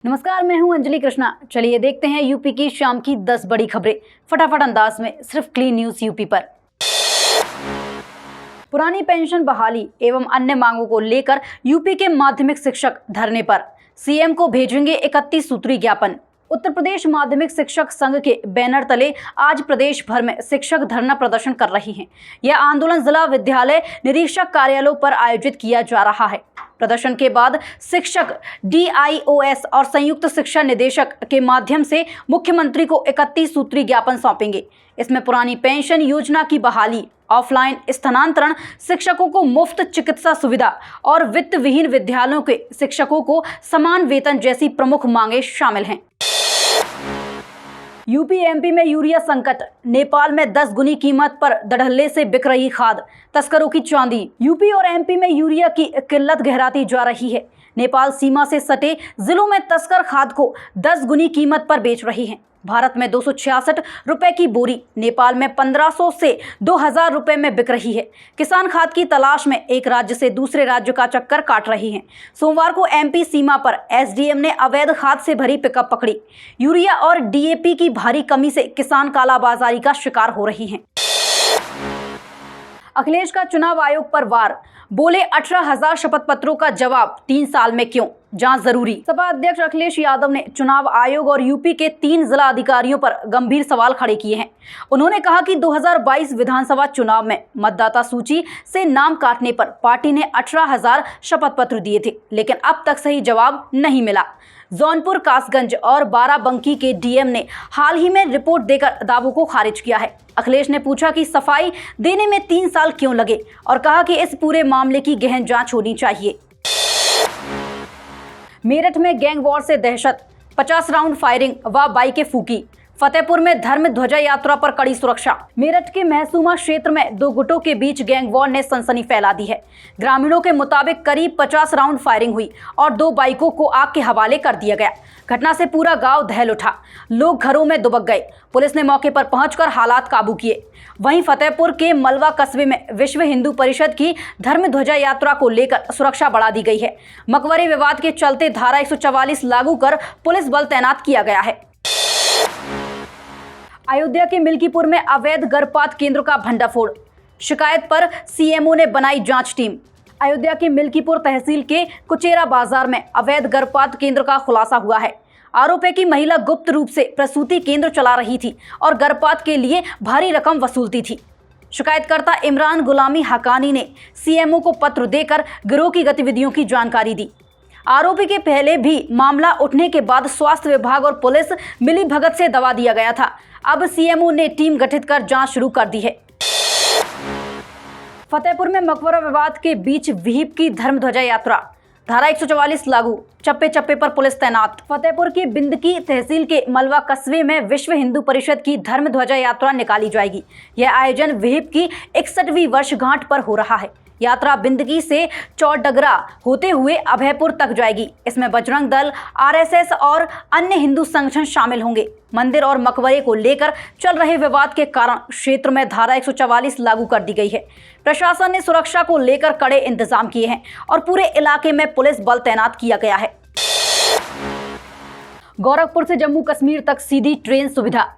नमस्कार, मैं हूं अंजलि कृष्णा। चलिए देखते हैं यूपी की शाम की 10 बड़ी खबरें फटाफट अंदाज में, सिर्फ क्लीन न्यूज यूपी पर। पुरानी पेंशन बहाली एवं अन्य मांगों को लेकर यूपी के माध्यमिक शिक्षक धरने पर, सीएम को भेजेंगे 31 सूत्री ज्ञापन। उत्तर प्रदेश माध्यमिक शिक्षक संघ के बैनर तले आज प्रदेश भर में शिक्षक धरना प्रदर्शन कर रही हैं। यह आंदोलन जिला विद्यालय निरीक्षक कार्यालयों पर आयोजित किया जा रहा है। प्रदर्शन के बाद शिक्षक DIOS और संयुक्त शिक्षा निदेशक के माध्यम से मुख्यमंत्री को 31 सूत्री ज्ञापन सौंपेंगे। इसमें पुरानी पेंशन योजना की बहाली, ऑफलाइन स्थानांतरण, शिक्षकों को मुफ्त चिकित्सा सुविधा और वित्त विहीन विद्यालयों के शिक्षकों को समान वेतन जैसी प्रमुख मांगे शामिल हैं। यूपी MP में यूरिया संकट, नेपाल में 10 गुनी कीमत पर धड़ल्ले से बिक रही खाद, तस्करों की चांदी। यूपी और MP में यूरिया की किल्लत गहराती जा रही है। नेपाल सीमा से सटे जिलों में तस्कर खाद को 10 गुनी कीमत पर बेच रही हैं। भारत में 266 रुपए की बोरी, नेपाल में 1500 से 2000 रुपए में बिक रही है। किसान खाद की तलाश में एक राज्य से दूसरे राज्य का चक्कर काट रही हैं। सोमवार को MP सीमा पर SDM ने अवैध खाद से भरी पिकअप पकड़ी। यूरिया और DAP की भारी कमी से किसान कालाबाजारी का शिकार हो रही हैं। अखिलेश का चुनाव आयोग पर वार, बोले 18,000 शपथ पत्रों का जवाब 3 साल में क्यों, जांच जरूरी। सपा अध्यक्ष अखिलेश यादव ने चुनाव आयोग और यूपी के 3 जिला अधिकारियों पर गंभीर सवाल खड़े किए हैं। उन्होंने कहा कि 2022 विधानसभा चुनाव में मतदाता सूची से नाम काटने पर पार्टी ने 18,000 शपथ पत्र दिए थे, लेकिन अब तक सही जवाब नहीं मिला। जौनपुर, कासगंज और बाराबंकी के DM ने हाल ही में रिपोर्ट देकर दावों को खारिज किया है। अखिलेश ने पूछा कि सफाई देने में 3 साल क्यों लगे और कहा कि इस पूरे मामले की गहन जांच होनी चाहिए। मेरठ में गैंग वॉर से दहशत, 50 राउंड फायरिंग व बाइकें फूकी। फतेहपुर में धर्म ध्वजा यात्रा पर कड़ी सुरक्षा। मेरठ के महसूमा क्षेत्र में 2 गुटों के बीच गैंग वॉर ने सनसनी फैला दी है। ग्रामीणों के मुताबिक करीब 50 राउंड फायरिंग हुई और 2 बाइकों को आग के हवाले कर दिया गया। घटना से पूरा गांव दहल उठा, लोग घरों में दुबक गए। पुलिस ने मौके पर पहुंचकर हालात काबू किए। वहीं फतेहपुर के मलवा कस्बे में विश्व हिंदू परिषद की धर्म ध्वजा यात्रा को लेकर सुरक्षा बढ़ा दी गई है। मकबरे विवाद के चलते धारा 144 लागू कर पुलिस बल तैनात किया गया है। अयोध्या के मिल्कीपुर में अवैध गर्भपात केंद्र का भंडाफोड़, शिकायत पर CMO ने बनाई जांच टीम। अयोध्या के मिल्कीपुर तहसील के कुचेरा बाजार में अवैध गर्भपात केंद्र का खुलासा हुआ है। आरोप है कि महिला गुप्त रूप से प्रसूति केंद्र चला रही थी और गर्भपात के लिए भारी रकम वसूलती थी। शिकायतकर्ता इमरान गुलामी हकानी ने CMO को पत्र देकर गिरोह की गतिविधियों की जानकारी दी। आरोपी के पहले भी मामला उठने के बाद स्वास्थ्य विभाग और पुलिस मिलीभगत से दबा दिया गया था। अब CMO ने टीम गठित कर जांच शुरू कर दी है। फतेहपुर में मकबरा विवाद के बीच विहिप की धर्म ध्वजा यात्रा, धारा 144 लागू, चप्पे चप्पे पर पुलिस तैनात। फतेहपुर के बिंदकी तहसील के मलवा कस्बे में विश्व हिंदू परिषद की धर्म ध्वजा यात्रा निकाली जाएगी। यह आयोजन विहिप की 61वीं वर्षगांठ पर हो रहा है। यात्रा बिंदकी से चौडगरा होते हुए अभयपुर तक जाएगी। इसमें बजरंग दल, RSS और अन्य हिंदू संगठन शामिल होंगे। मंदिर और मकबरे को लेकर चल रहे विवाद के कारण क्षेत्र में धारा 144 लागू कर दी गई है। प्रशासन ने सुरक्षा को लेकर कड़े इंतजाम किए हैं और पूरे इलाके में पुलिस बल तैनात किया गया है। गोरखपुर से जम्मू कश्मीर तक सीधी ट्रेन सुविधा,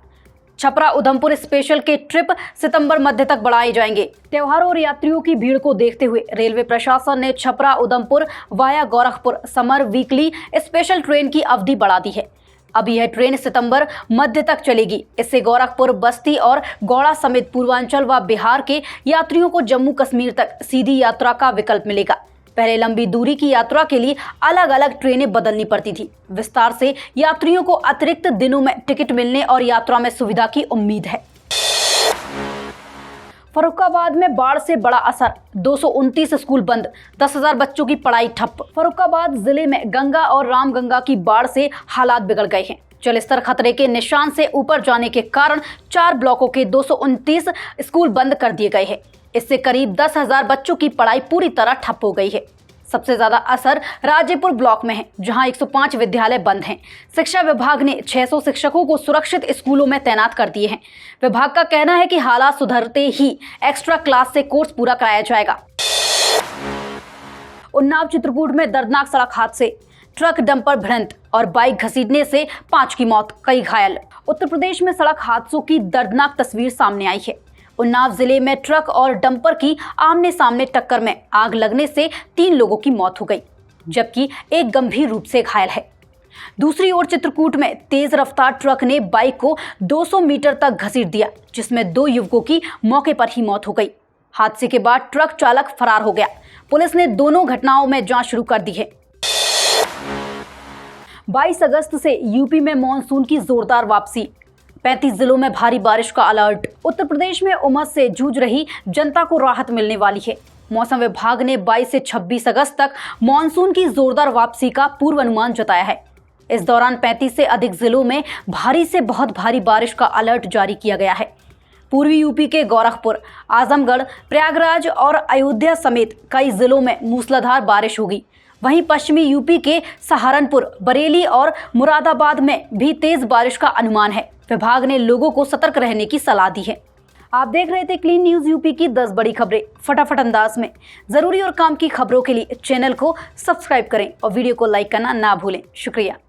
छपरा उधमपुर स्पेशल के ट्रिप सितंबर मध्य तक बढ़ाए जाएंगे। त्योहारों और यात्रियों की भीड़ को देखते हुए रेलवे प्रशासन ने Chhapra Udhampur via Gorakhpur summer weekly special train की अवधि बढ़ा दी है। अब यह ट्रेन सितंबर मध्य तक चलेगी। इससे गोरखपुर, बस्ती और गौड़ा समेत पूर्वांचल व बिहार के यात्रियों को जम्मू कश्मीर तक सीधी यात्रा का विकल्प मिलेगा। पहले लंबी दूरी की यात्रा के लिए अलग अलग ट्रेनें बदलनी पड़ती थी। विस्तार से यात्रियों को अतिरिक्त दिनों में टिकट मिलने और यात्रा में सुविधा की उम्मीद है। फर्रुखाबाद में बाढ़ से बड़ा असर, 229 स्कूल बंद, 10,000 बच्चों की पढ़ाई ठप। फर्रुखाबाद जिले में गंगा और रामगंगा की बाढ़ से हालात बिगड़ गए हैं। जलस्तर खतरे के निशान से ऊपर जाने के कारण 4 ब्लॉकों के 229 स्कूल बंद कर दिए गए हैं। इससे करीब 10,000 बच्चों की पढ़ाई पूरी तरह ठप हो गई है। सबसे ज्यादा असर राजेपुर ब्लॉक में है, जहां 105 विद्यालय बंद हैं। शिक्षा विभाग ने 600 शिक्षकों को सुरक्षित स्कूलों में तैनात कर दिए हैं। विभाग का कहना है कि हालात सुधरते ही एक्स्ट्रा क्लास से कोर्स पूरा कराया जाएगा। उन्नाव चित्रकूट में दर्दनाक सड़क हादसे, ट्रक डंपर भिड़ंत और बाइक घसीटने से 5 की मौत, कई घायल। उत्तर प्रदेश में सड़क हादसों की दर्दनाक तस्वीर सामने आई है। उन्नाव जिले में ट्रक और डंपर की आमने सामने टक्कर में आग लगने से 3 लोगों की मौत हो गई, जबकि एक गंभीर रूप से घायल है। दूसरी ओर चित्रकूट में तेज रफ्तार ट्रक ने बाइक को 200 मीटर तक घसीट दिया, जिसमें 2 युवकों की मौके पर ही मौत हो गई। हादसे के बाद ट्रक चालक फरार हो गया। पुलिस ने दोनों घटनाओं में जांच शुरू कर दी है। 22 अगस्त से यूपी में मॉनसून की जोरदार वापसी, 35 जिलों में भारी बारिश का अलर्ट। उत्तर प्रदेश में उमस से जूझ रही जनता को राहत मिलने वाली है। मौसम विभाग ने 22 से 26 अगस्त तक मॉनसून की जोरदार वापसी का पूर्वानुमान जताया है। इस दौरान 35 से अधिक जिलों में भारी से बहुत भारी बारिश का अलर्ट जारी किया गया है। पूर्वी यूपी के गोरखपुर, आजमगढ़, प्रयागराज और अयोध्या समेत कई जिलों में मूसलाधार बारिश होगी। वहीं पश्चिमी यूपी के सहारनपुर, बरेली और मुरादाबाद में भी तेज बारिश का अनुमान है। विभाग ने लोगों को सतर्क रहने की सलाह दी है। आप देख रहे थे क्लीन न्यूज यूपी की 10 बड़ी खबरें फटाफट अंदाज में। जरूरी और काम की खबरों के लिए चैनल को सब्सक्राइब करें और वीडियो को लाइक करना ना भूलें। शुक्रिया।